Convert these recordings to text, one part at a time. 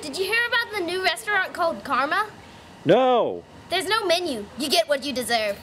Did you hear about the new restaurant called Karma? No. There's no menu. You get what you deserve.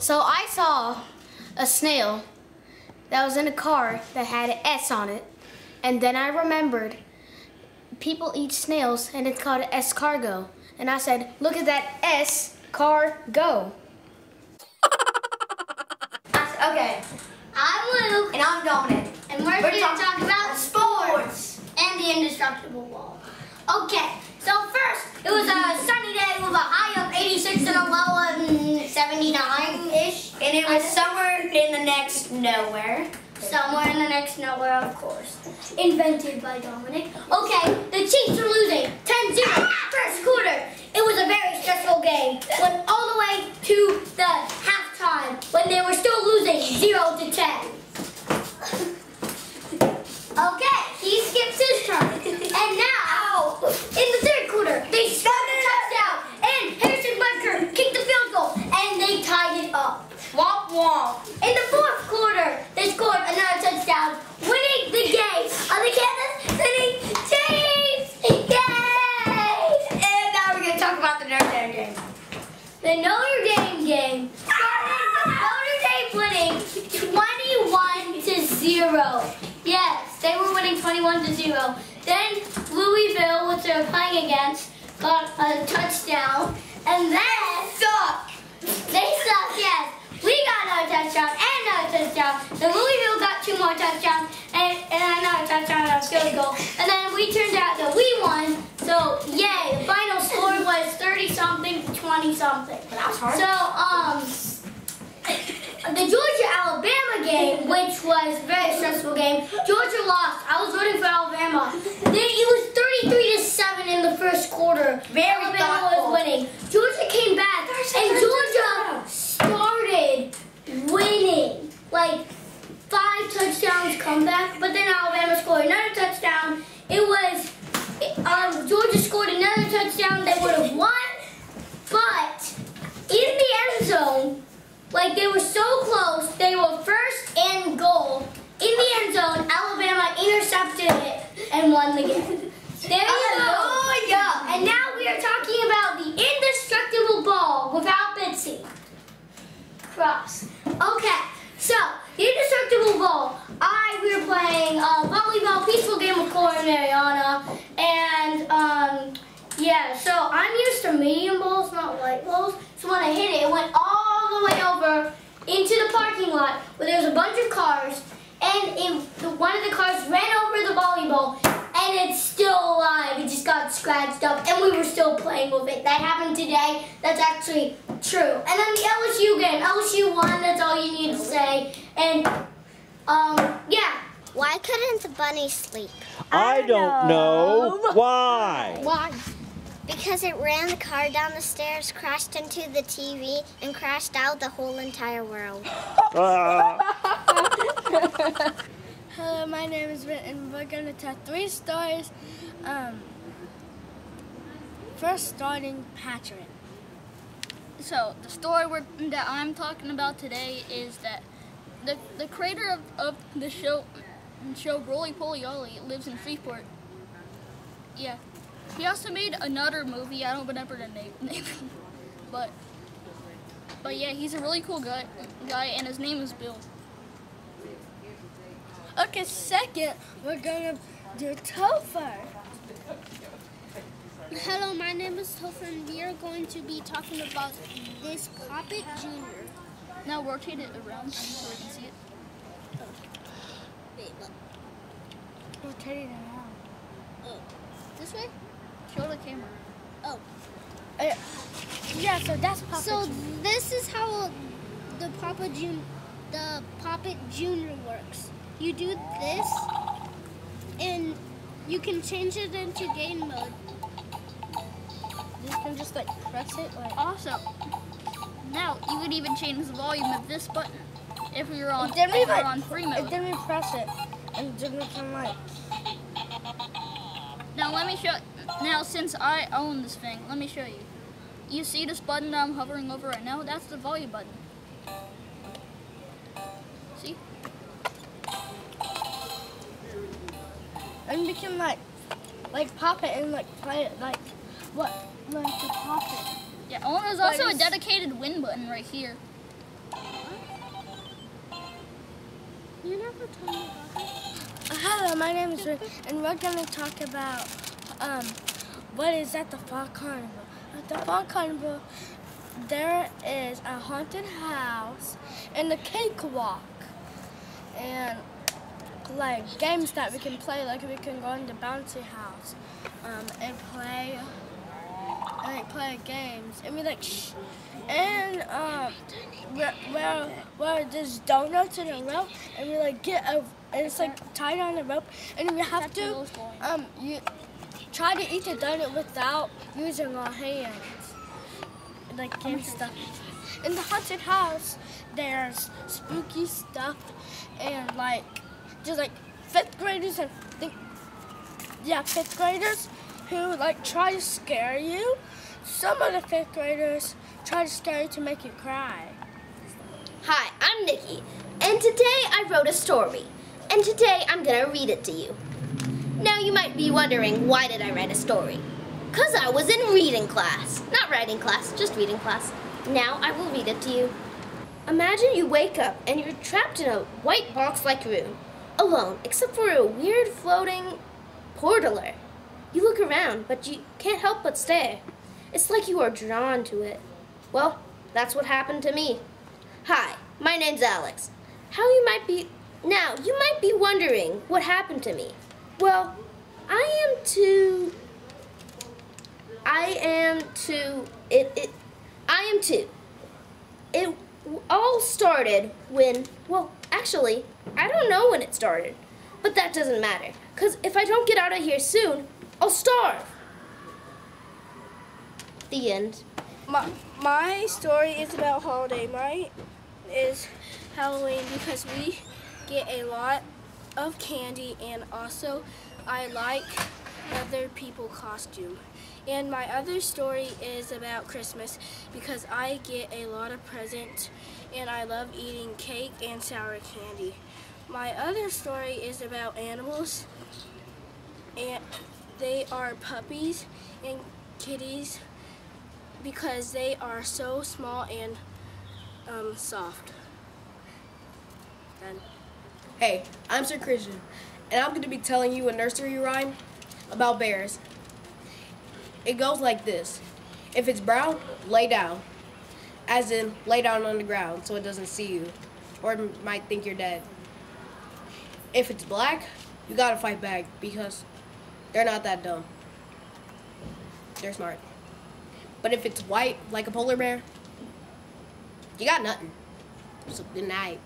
So I saw a snail that was in a car that had an S on it, and then I remembered people eat snails and it's called an escargot, and I said, look at that S-car-go. Okay, I'm Luke and I'm Dominic, and we're going to talk about sports and the indestructible ball. Okay, so first, it was a sunny day with a high of 86 and a low of 79-ish, and it was somewhere in the next nowhere. Somewhere in the next nowhere, of course. Invented by Dominic. Okay, the Chiefs were losing 10-0 first quarter. It was a very stressful game. Went all the way to the halftime when they were still losing 0-10. Okay, he skips his turn. And now, in the third quarter, they scored a touchdown. And Harrison Butker kicked the field goal. And they tied it up. Womp womp. In the fourth quarter, they scored another touchdown, winning the game on the Kansas City Chiefs. Yay! And now we're going to talk about the Notre Dame game. The Notre Dame game started with Notre Dame winning 21-0. Yes, they were winning 21-0. Then Louisville, which they were playing against, got a touchdown. And then they suck, yes. We got another touchdown and another touchdown. Then Louisville got 2 more touchdowns and another touchdown and a field goal. And then we turned out that we won. So yay, the final score was 30-something to 20-something. That was hard. So the Georgia-Alabama game, which was a very stressful game, Georgia lost. I was rooting for Alabama. It was 33-7 in the first quarter. Alabama was winning. Georgia came back, and Georgia started winning. Like 5 touchdowns comeback, but then Alabama scored another touchdown. It was Georgia scored another touchdown. They would have won, but in the end zone. Like, they were so close, they were first and goal. In the end zone, Alabama intercepted it and won the game. There you go. Yeah. And now we are talking about the indestructible ball without Bitsy. Cross. Okay, so, the indestructible ball. We were playing volleyball, peaceful game with Cora and Mariana. And, yeah, so I'm used to medium balls, not light balls. So when I hit it, it went all the way over into the parking lot where there was a bunch of cars, and one of the cars ran over the volleyball, and it's still alive. It just got scratched up, and we were still playing with it. That happened today. That's actually true. And then the LSU game. LSU won. That's all you need to say. And, yeah. Why couldn't the bunny sleep? I don't know. Why? Why? Because it ran the car down the stairs, crashed into the TV, and crashed out the whole entire world. Hello, my name is Britt, and we're going to tell 3 stories. First, starting Patrick. So, the story that I'm talking about today is that the creator of the show Roly Poly Ollie lives in Freeport. Yeah. He also made another movie. I don't remember the name. But yeah, he's a really cool guy, and his name is Bill. Okay, second, we're going to do Topher. Hello, my name is Topher, and we are going to be talking about this Poppet Jr. Now rotate it around so we can see it. Wait, look. Rotate it around. Oh. This way? Show the camera. Oh. Yeah, so that's Poppet So Jr. this is how the Poppet Jr. works. You do this, and you can change it into game mode. You can just like press it like. Also, Now, you could even change the volume of this button if we were on, free mode. Then we press it, and then we can like. Now, let me show. Now, since I own this thing, let me show you. You see this button that I'm hovering over right now? That's the volume button. See? And we can like pop it and like play it like to pop it. Yeah, oh, there's also a dedicated win button right here. You never told me about that. Hello, my name is Rick, and we're gonna talk about what is at the Fall Carnival. At the Fall Carnival, there is a haunted house and a cakewalk, and like games that we can play. Like we can go in the bouncy house and play games, and we like where there's donuts in a rope, and we like get a, and it's like tied on a rope, and we have to you try to eat the donut without using our hands, like and stuff. In the haunted house, there's spooky stuff, and like there's like fifth graders who like try to scare you. Some of the fifth graders try to scare you to make you cry. Hi, I'm Nikki, and today I wrote a story, and today I'm gonna read it to you. Now you might be wondering, why did I write a story? 'Cause I was in reading class. Not writing class, just reading class. Now I will read it to you. Imagine you wake up and you're trapped in a white box-like room, alone, except for a weird floating portaler. You look around, but you can't help but stare. It's like you are drawn to it. Well, that's what happened to me. Hi, my name's Alex. You might be wondering what happened to me. Well, I am two. It all started when, well, actually, I don't know when it started, but that doesn't matter, 'cause if I don't get out of here soon, I'll starve. The end. My story is about holiday. Mine is Halloween because we get a lot of candy, and also I like other people's costume. And my other story is about Christmas because I get a lot of presents and I love eating cake and sour candy. My other story is about animals, and they are puppies and kitties because they are so small and soft. Done. Hey, I'm Sir Christian, and I'm going to be telling you a nursery rhyme about bears. It goes like this. If it's brown, lay down. As in, lay down on the ground so it doesn't see you, or it might think you're dead. If it's black, you gotta fight back because they're not that dumb. They're smart. But if it's white, like a polar bear, you got nothing. So good night.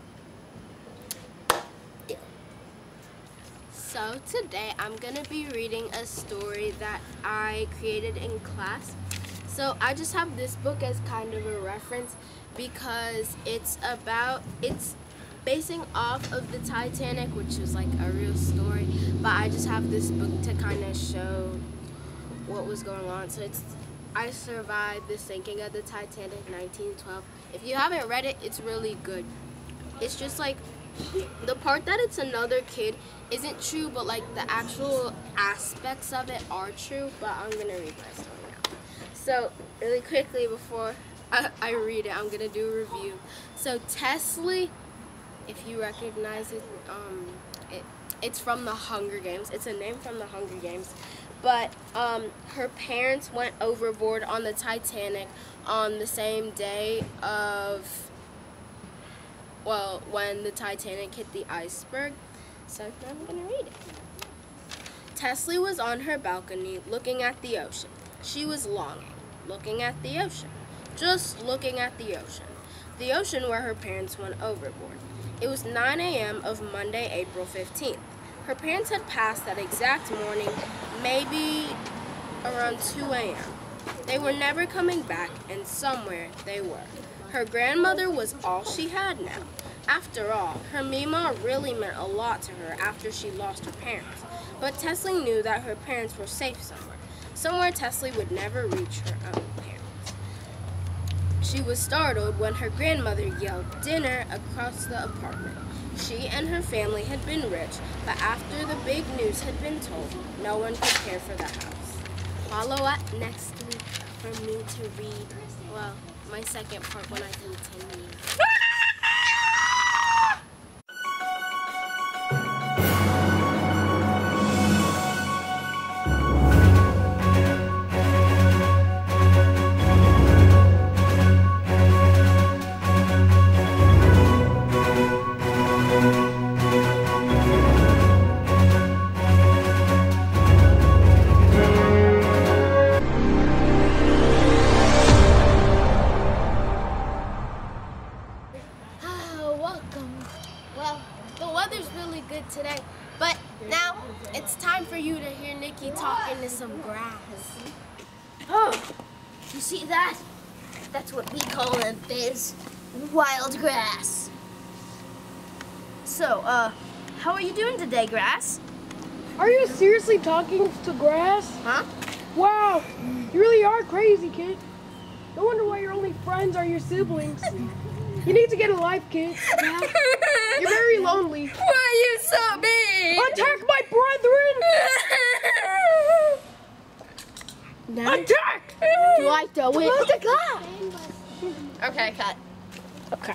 So today I'm going to be reading a story that I created in class. So I just have this book as kind of a reference because it's basing off of the Titanic, which was like a real story, but I just have this book to kind of show what was going on. So I survived the sinking of the Titanic, 1912. If you haven't read it, it's really good. It's just like the part that it's another kid isn't true, but like the actual aspects of it are true. But I'm gonna read my story now. So really quickly before I read it, I'm gonna do a review. So Tessie, if you recognize it, it's from the Hunger Games. It's a name from the Hunger Games. But her parents went overboard on the Titanic on the same day of, well, when the Titanic hit the iceberg. So I'm gonna read it. Tessie was on her balcony looking at the ocean. She was longing, looking at the ocean, just looking at the ocean. The ocean where her parents went overboard. It was 9 a.m. of Monday, April 15th. Her parents had passed that exact morning, maybe around 2 a.m. They were never coming back, and somewhere they were. Her grandmother was all she had now. After all, her Mima really meant a lot to her after she lost her parents. But Tessie knew that her parents were safe somewhere Tessie would never reach her own parents. She was startled when her grandmother yelled dinner across the apartment. She and her family had been rich, but after the big news had been told, no one could care for the house. Follow up next week for me to read, well, my second part when I continue. Welcome. Well, the weather's really good today, but now it's time for you to hear Nikki talk into some grass. Oh, you see that? That's what we call in biz wild grass. So, how are you doing today, grass? Are you seriously talking to grass? Huh? Wow, you really are crazy, kid. No wonder why your only friends are your siblings. You need to get a life, kid. Yeah. You're very lonely. Why are you so mean? Attack my brethren! Attack! Do I throw it? Close the glass! Okay, cut. Okay.